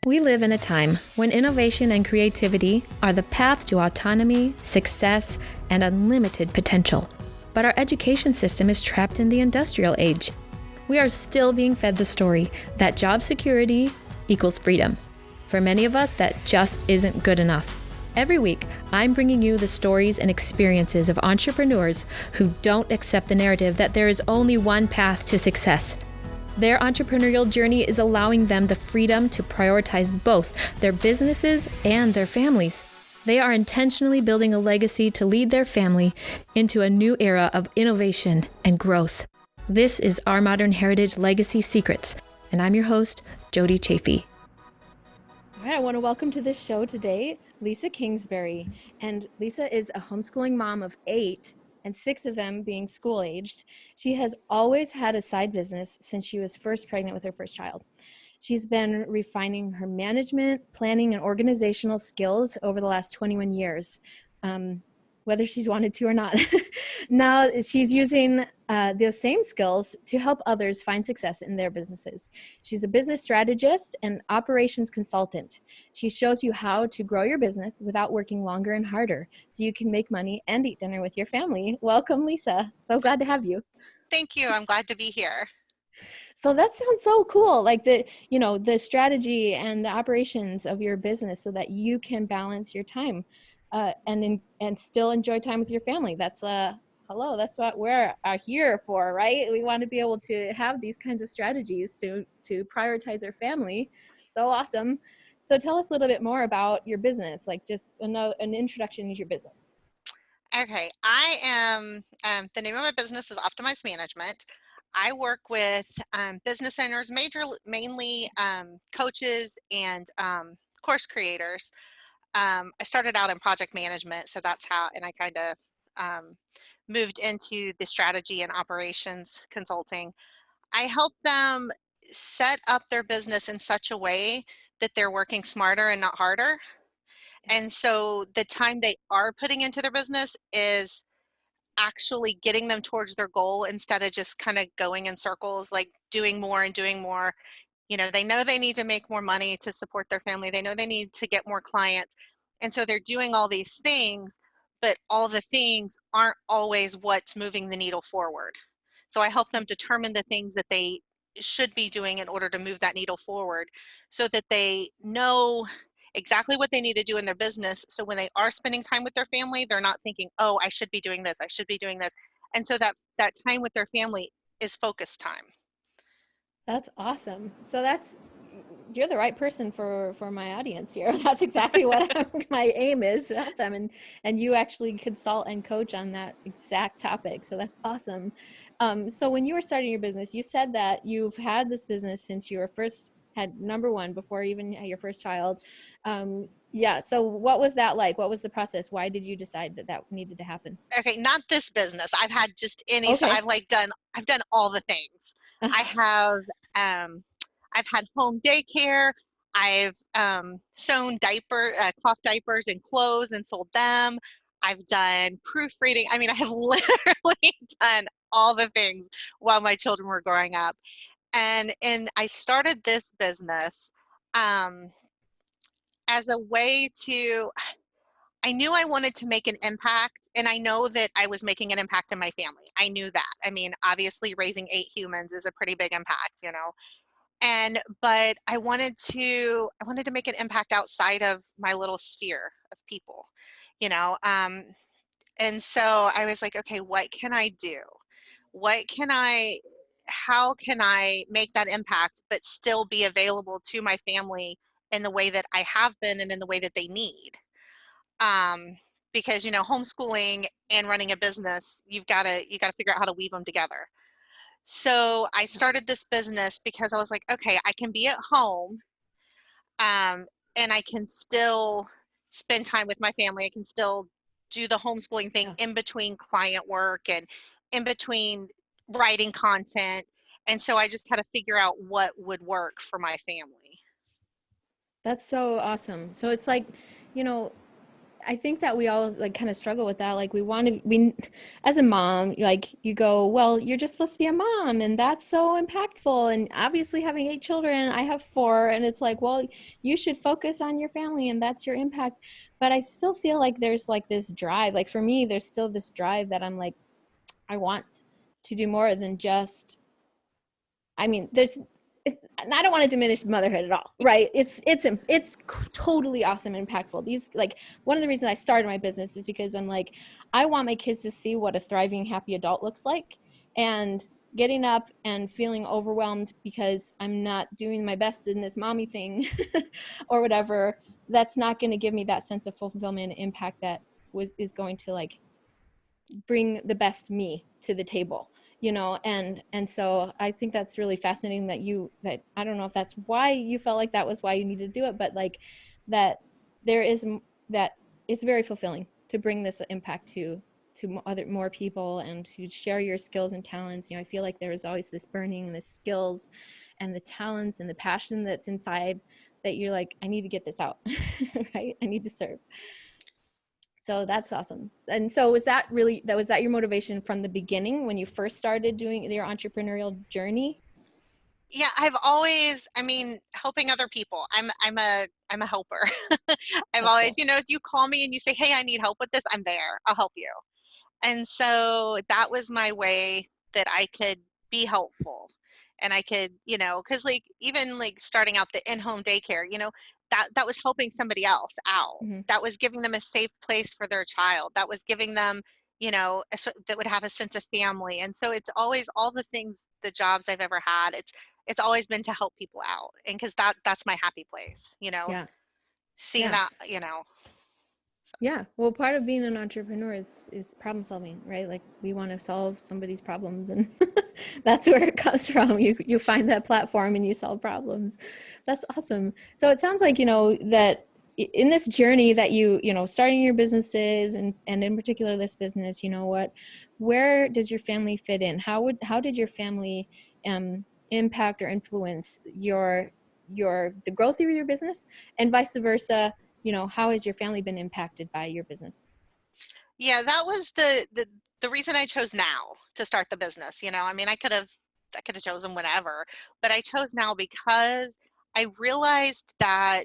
We live in a time when innovation and creativity are the path to autonomy, success, and unlimited potential. But our education system is trapped in the industrial age. We are still being fed the story that job security equals freedom. For many of us, that just isn't good enough. Every week, I'm bringing you the stories and experiences of entrepreneurs who don't accept the narrative that there is only one path to success. Their entrepreneurial journey is allowing them the freedom to prioritize both their businesses and their families. They are intentionally building a legacy to lead their family into a new era of innovation and growth. This is Our Modern Heritage Legacy Secrets, and I'm your host, Jody Chafee. All right, I want to welcome to this show today, Lisa Kingsbury. And Lisa is a homeschooling mom of 8, and 6 of them being school-aged. She has always had a side business since she was first pregnant with her first child. She's been refining her management, planning, and organizational skills over the last 21 years, whether she's wanted to or not. Now she's using those same skills to help others find success in their businesses. She's a business strategist and operations consultant. She shows you how to grow your business without working longer and harder so you can make money and eat dinner with your family. Welcome, Lisa. So glad to have you. Thank you. I'm glad to be here. So that sounds so cool. Like the strategy and the operations of your business so that you can balance your time and still enjoy time with your family. That's that's what we're here for, right? We want to be able to have these kinds of strategies to prioritize our family. So awesome. So tell us a little bit more about your business, like just an introduction to your business. Okay, I am, the name of my business is Optimized Management. I work with business owners, mainly coaches and course creators. I started out in project management, so that's how, and I kind of moved into the strategy and operations consulting. I help them set up their business in such a way that they're working smarter and not harder. And so the time they are putting into their business is actually getting them towards their goal instead of just kind of going in circles, like doing more and doing more. You know, they know they need to make more money to support their family. They know they need to get more clients. And so they're doing all these things, but all the things aren't always what's moving the needle forward. So I help them determine the things that they should be doing in order to move that needle forward so that they know exactly what they need to do in their business. So when they are spending time with their family, they're not thinking, oh, I should be doing this, I should be doing this. And so that time with their family is focus time. That's awesome. So you're the right person for my audience here. That's exactly what my aim is, to help them, and you actually consult and coach on that exact topic. So that's awesome. So when you were starting your business, you said that you've had this business since you had number one, before even your first child. Yeah. So what was that like? What was the process? Why did you decide that needed to happen? Okay, not this business. I've had just any, so Okay. I've done all the things. I have, I've had home daycare. I've sewn cloth diapers and clothes and sold them. I've done proofreading. I mean, I have literally done all the things while my children were growing up. And I started this business um, as a way to, I knew I wanted to make an impact, and I know that I was making an impact in my family. I knew that. I mean, obviously raising 8 humans is a pretty big impact, you know. But I wanted to make an impact outside of my little sphere of people, you know. And so I was like, okay, what can I do? What can I how can I make that impact but still be available to my family in the way that I have been and in the way that they need? Because, you know, homeschooling and running a business, you got to figure out how to weave them together. So I started this business because I was like, okay, I can be at home, um, and I can still spend time with my family. I can still do the homeschooling thing Yeah. in between client work and in between writing content. And so I just had to figure out what would work for my family. That's so awesome. So it's like, you know, I think that we all like kind of struggle with that. Like we as a mom, like you go, well, you're just supposed to be a mom and that's so impactful. And obviously having 8 children, I have four, and it's like, well, you should focus on your family and that's your impact. But I still feel like there's like this drive. Like for me, there's still this drive that I'm like, I want to do more than just, I mean, I don't want to diminish motherhood at all, right? It's totally awesome and impactful. These like one of the reasons I started my business is because I'm like, I want my kids to see what a thriving, happy adult looks like, and getting up and feeling overwhelmed because I'm not doing my best in this mommy thing or whatever. That's not going to give me that sense of fulfillment and impact that was is going to like bring the best me to the table, and so I think that's really fascinating that I don't know if that's why you felt like that was why you needed to do it, but like that there is that it's very fulfilling to bring this impact to more people and to share your skills and talents. I feel like there is always this burning, the skills and the talents and the passion that's inside that you're like, I need to get this out. Right, I need to serve. So that's awesome. And so was that your motivation from the beginning when you first started doing your entrepreneurial journey? Yeah, I've always, I mean, helping other people. I'm a helper. I've That's always, cool. if you call me and you say, "Hey, I need help with this," I'm there. I'll help you. And so that was my way that I could be helpful. And I could, because like even like starting out the in-home daycare, that was helping somebody else out. Hmm. That was giving them a safe place for their child. That was giving them, that would have a sense of family. And so it's always all the things, the jobs I've ever had, it's always been to help people out. And because that's my happy place, Yeah. seeing Yeah. that, Yeah. Well, part of being an entrepreneur is problem solving, right? Like we want to solve somebody's problems, and that's where it comes from. You find that platform and you solve problems. That's awesome. So it sounds like, that in this journey that starting your businesses and in particular this business, where does your family fit in? How did your family impact or influence the growth of your business, and vice versa? How has your family been impacted by your business? Yeah, that was the reason I chose now to start the business. I mean, I could have chosen whenever, but I chose now because I realized that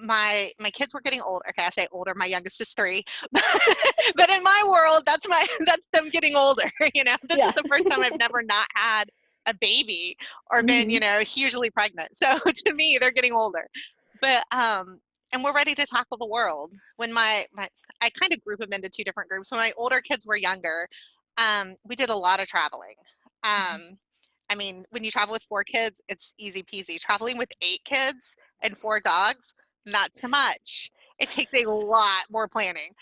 my kids were getting old. Okay, I say older. My youngest is 3, but in my world, that's them getting older. This is Yeah. the first time I've never not had a baby or been Hmm. hugely pregnant. So to me, they're getting older. But and we're ready to tackle the world. When my I kind of group them into 2 different groups. When my older kids were younger, we did a lot of traveling. I mean, when you travel with 4 kids, it's easy peasy. Traveling with 8 kids and 4 dogs, not so much. It takes a lot more planning.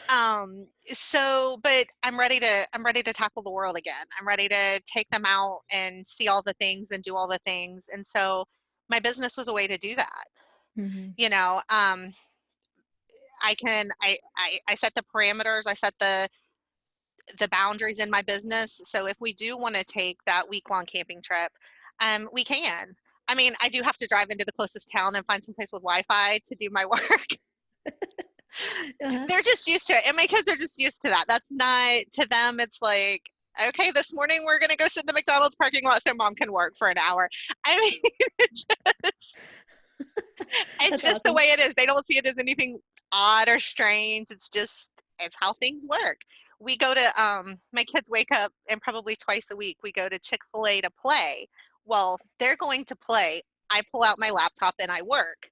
But I'm ready to tackle the world again. I'm ready to take them out and see all the things and do all the things. And so my business was a way to do that. Hmm. You know, I set the parameters, I set the boundaries in my business. So if we do want to take that week-long camping trip, we can. I mean, I do have to drive into the closest town and find some place with Wi-Fi to do my work. Uh-huh. They're just used to it, and my kids are just used to that. That's not to them. It's like, okay, this morning we're gonna go sit in the McDonald's parking lot so mom can work for an hour. I mean, it's just, it's That's just the awesome. way it is. They don't see it as anything odd or strange. It's how things work. We go to my kids wake up and probably twice a week we go to Chick-fil-A to play. Well, they're going to play. I pull out my laptop and I work.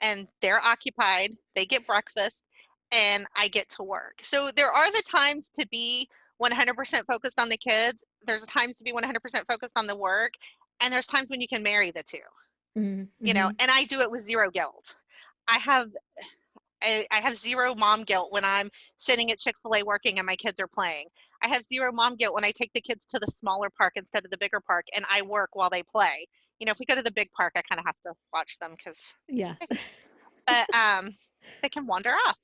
And they're occupied. They get breakfast and I get to work. So there are the times to be 100% focused on the kids. There's times to be 100% focused on the work. And there's times when you can marry the two, Mm-hmm. and I do it with zero guilt. I have I have zero mom guilt when I'm sitting at Chick-fil-A working and my kids are playing. I have zero mom guilt when I take the kids to the smaller park instead of the bigger park and I work while they play. If we go to the big park, I kind of have to watch them because, Yeah. but they can wander off.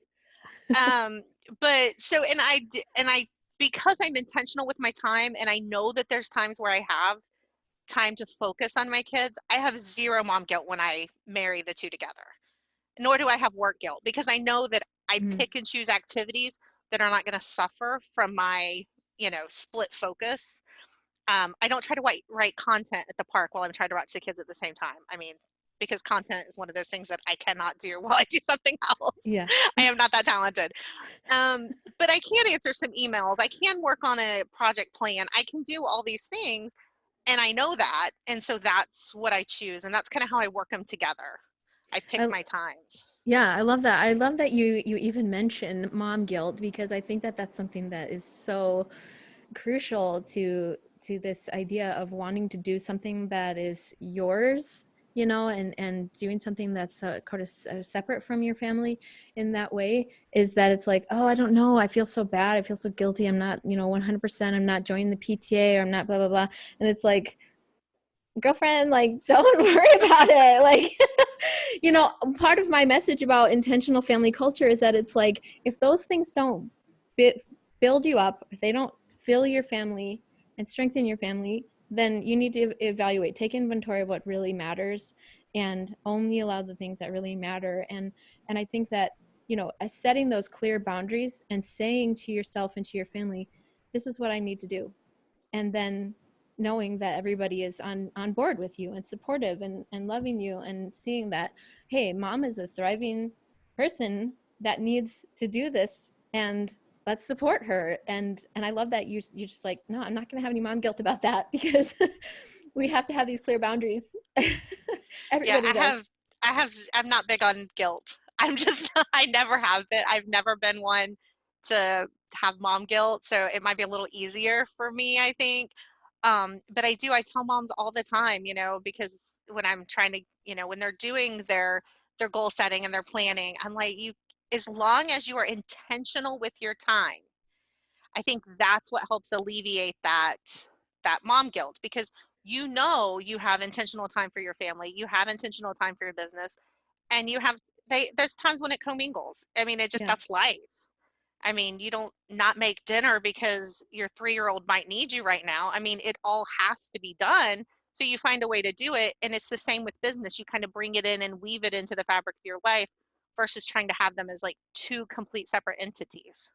Um, but so and I because I'm intentional with my time and I know that there's times where I have time to focus on my kids, I have zero mom guilt when I marry the two together. nor do I have work guilt because I know that I Mhm. pick and choose activities that are not going to suffer from my, split focus. I don't try to write content at the park while I'm trying to watch the kids at the same time. I mean, because content is one of those things that I cannot do while I do something else. Yeah. I am not that talented. Um, but I can answer some emails. I can work on a project plan. I can do all these things, and I know that. And so that's what I choose, and that's kind of how I work them together. I pick I my times. Yeah, I love that. I love that you even mention mom guilt because I think that that's something that is so crucial to this idea of wanting to do something that is yours, and doing something that's kind of separate from your family in that way is that it's like, oh, I don't know, I feel so bad, I feel so guilty, I'm not, 100%, I'm not joining the PTA, or I'm not blah blah blah, and it's like, girlfriend, like, don't worry about it, like, part of my message about intentional family culture is that it's like, if those things don't build you up, if they don't fill your family and strengthen your family, then you need to evaluate, take inventory of what really matters, and only allow the things that really matter. And I think that, setting those clear boundaries and saying to yourself and to your family, this is what I need to do, and then knowing that everybody is on board with you and supportive and loving you, and seeing that, hey, mom is a thriving person that needs to do this, and let's support her. And I love that you're just like, no, I'm not going to have any mom guilt about that, because we have to have these clear boundaries. Yeah, Everybody does. I'm not big on guilt. I'm just, I never have been. I've never been one to have mom guilt. So it might be a little easier for me, I think. But I tell moms all the time, because when I'm trying to, when they're doing their goal setting and their planning, I'm like, as long as you are intentional with your time, I think that's what helps alleviate that mom guilt, because you have intentional time for your family, you have intentional time for your business, and there's times when it commingles. I mean, Yeah, that's life. I mean, you don't not make dinner because your 3-year-old might need you right now. I mean, it all has to be done. So you find a way to do it. And it's the same with business. You kind of bring it in and weave it into the fabric of your life versus trying to have them as like two complete separate entities.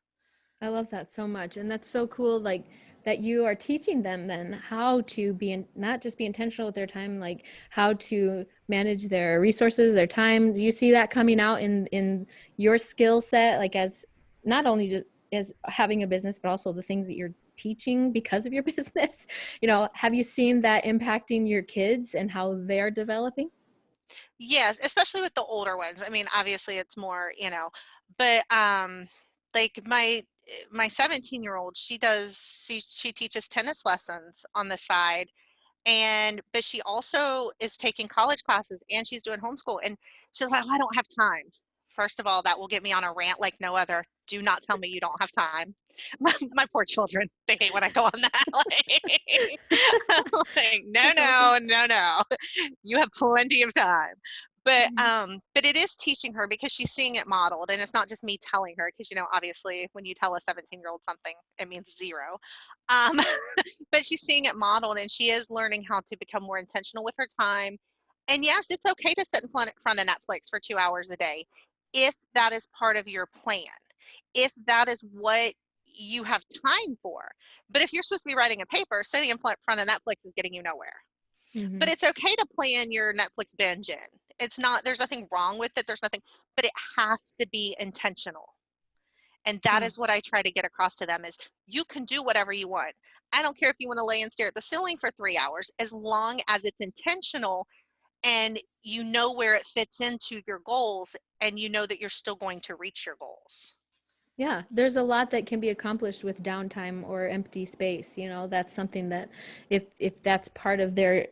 I love that so much. And that's so cool, like, that you are teaching them then how to not just be intentional with their time, like how to manage their resources, their time. Do you see that coming out in your skill set, like, as not only just as having a business, but also the things that you're teaching because of your business? Have you seen that impacting your kids and how they're developing? Yes, especially with the older ones. I mean, obviously it's more, but like my 17-year-old, she teaches tennis lessons on the side, and but she also is taking college classes and she's doing homeschool, and she's like, "Oh, I don't have time." First of all, that will get me on a rant like no other. Do not tell me you don't have time. My poor children, they hate when I go on that. Like, no, That's awesome. no, no, no. You have plenty of time. Mhm. But it is teaching her because she's seeing it modeled, and it's not just me telling her, because obviously when you tell a 17-year-old something, it means zero. Um, but she's seeing it modeled, and she is learning how to become more intentional with her time. And yes, it's okay to sit in front of Netflix for 2 hours a day if that is part of your plan, if that is what you have time for. But if you're supposed to be writing a paper, sitting in front of Netflix is getting you nowhere. But Mhm. it's okay to plan your Netflix binge in. It's not, there's nothing wrong with it. There's nothing, but it has to be intentional. And that Yeah. is what I try to get across to them is you can do whatever you want. I don't care if you want to lay and stare at the ceiling for 3 hours, as long as it's intentional and you know where it fits into your goals and you know that you're still going to reach your goals. Yeah, there's a lot that can be accomplished with downtime or empty space. That's something that, if that's part of their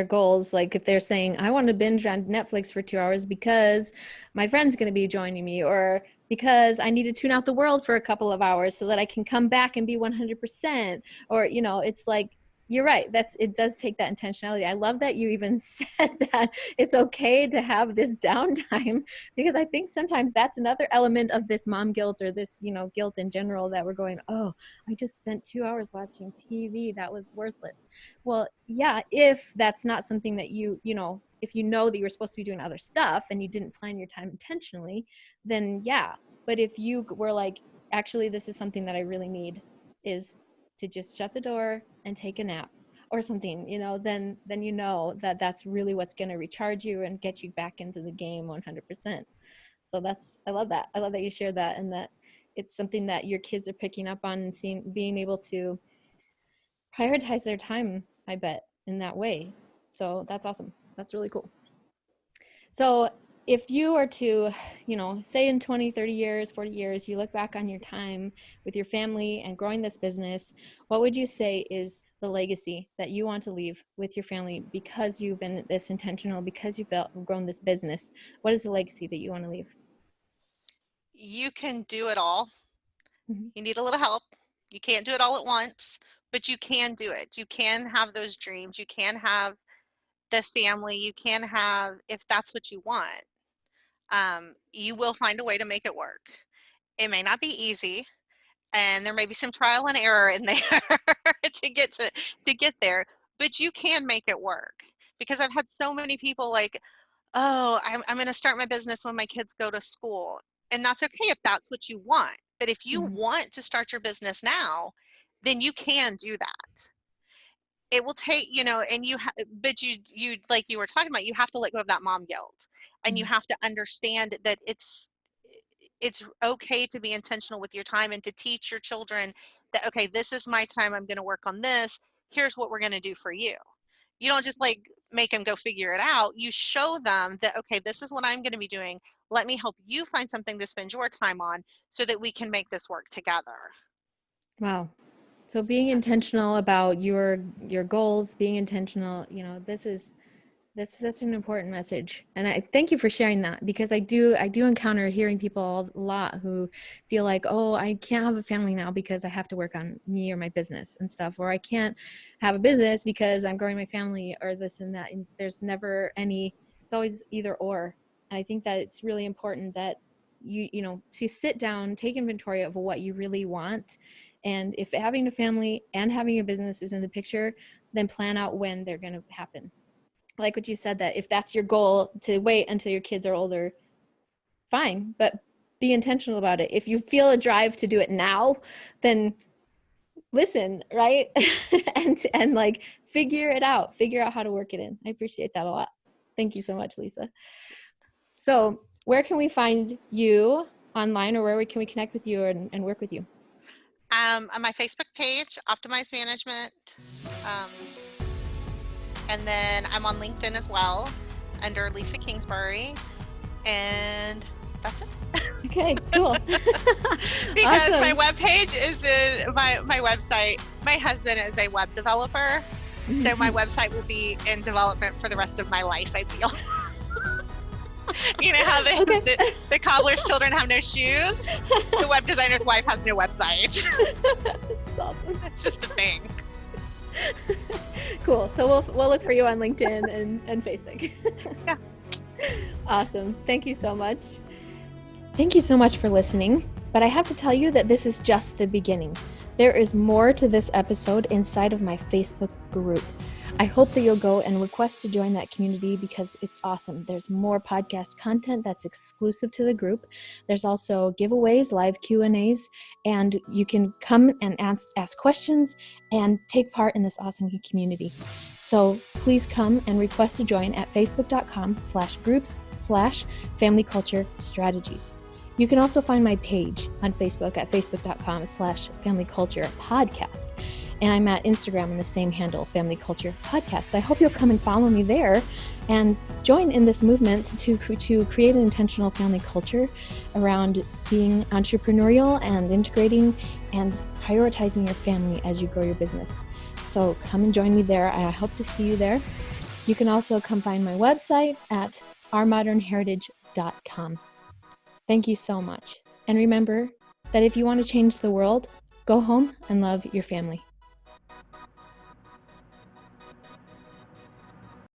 goals, like if they're saying, I want to binge on Netflix for 2 hours because my friend's going to be joining me, or because I need to tune out the world for a couple of hours so that I can come back and be 100%, or, it's like, you're right. It does take that intentionality. I love that you even said that it's okay to have this downtime, because I think sometimes that's another element of this mom guilt, or this, guilt in general, that we're going, oh, I just spent 2 hours watching TV. That was worthless. Well, yeah, if that's not something that if you know that you're supposed to be doing other stuff and you didn't plan your time intentionally, then yeah. But if you were like, actually, this is something that I really need, is to just shut the door and take a nap or something, then you know that that's really what's going to recharge you and get you back into the game 100%. So I love that. I love that you shared that, and that it's something that your kids are picking up on and being able to prioritize their time, I bet, in that way. So that's awesome. That's really cool. So if you were to, say in 20, 30 years, 40 years, you look back on your time with your family and growing this business, what would you say is the legacy that you want to leave with your family because you've been this intentional, because you've grown this business? What is the legacy that you want to leave? You can do it all. Mm-hmm. You need a little help. You can't do it all at once, but you can do it. You can have those dreams. You can have the family. You can have, if that's what you want, you will find a way to make it work. It may not be easy, and there may be some trial and error in there to get there, but you can make it work. Because I've had so many people like, oh, I'm going to start my business when my kids go to school. And that's okay if that's what you want. But if you Mm-hmm. want to start your business now, then you can do that. It will take, and but you, like you were talking about, you have to let go of that mom guilt, and you Mm-hmm. have to understand that it's okay to be intentional with your time and to teach your children that, okay, this is my time. I'm going to work on this. Here's what we're going to do for you. You don't just like make them go figure it out. You show them that, okay, this is what I'm going to be doing. Let me help you find something to spend your time on so that we can make this work together. Wow. So being intentional about your goals, being intentional, that's such an important message. And I thank you for sharing that, because I do encounter hearing people a lot who feel like, oh, I can't have a family now because I have to work on me or my business and stuff, or I can't have a business because I'm growing my family, or this and that. And there's never it's always either or. And I think that it's really important that to sit down, take inventory of what you really want. And if having a family and having a business is in the picture, then plan out when they're going to happen. Like what you said, that if that's your goal to wait until your kids are older, fine, but be intentional about it. If you feel a drive to do it now, then listen, right? and like figure out how to work it in. I appreciate that a lot. Thank you so much, Lisa. So where can we find you online, or where can we connect with you and work with you? On my Facebook page, Optimize Management. And then I'm on LinkedIn as well under Lisa Kingsbury. And that's it. Okay, cool. Because awesome. My webpage is my website. My husband is a web developer. So my website will be in development for the rest of my life, I feel. You know how the cobbler's children have no shoes? The web designer's wife has no website. That's awesome. It's just a thing. Cool. So we'll look for you on LinkedIn and Facebook. Yeah. Awesome. Thank you so much. Thank you so much for listening. But I have to tell you that this is just the beginning. There is more to this episode inside of my Facebook group. I hope that you'll go and request to join that community, because it's awesome. There's more podcast content that's exclusive to the group. There's also giveaways, live Q&As, and you can come and ask questions and take part in this awesome community. So please come and request to join at facebook.com/groups/familyculture-strategies. You can also find my page on Facebook at facebook.com/familyculture-podcast. And I'm at Instagram in the same handle, Family Culture Podcast. So I hope you'll come and follow me there and join in this movement to create an intentional family culture around being entrepreneurial and integrating and prioritizing your family as you grow your business. So come and join me there. I hope to see you there. You can also come find my website at ourmodernheritage.com. Thank you so much. And remember that if you want to change the world, go home and love your family.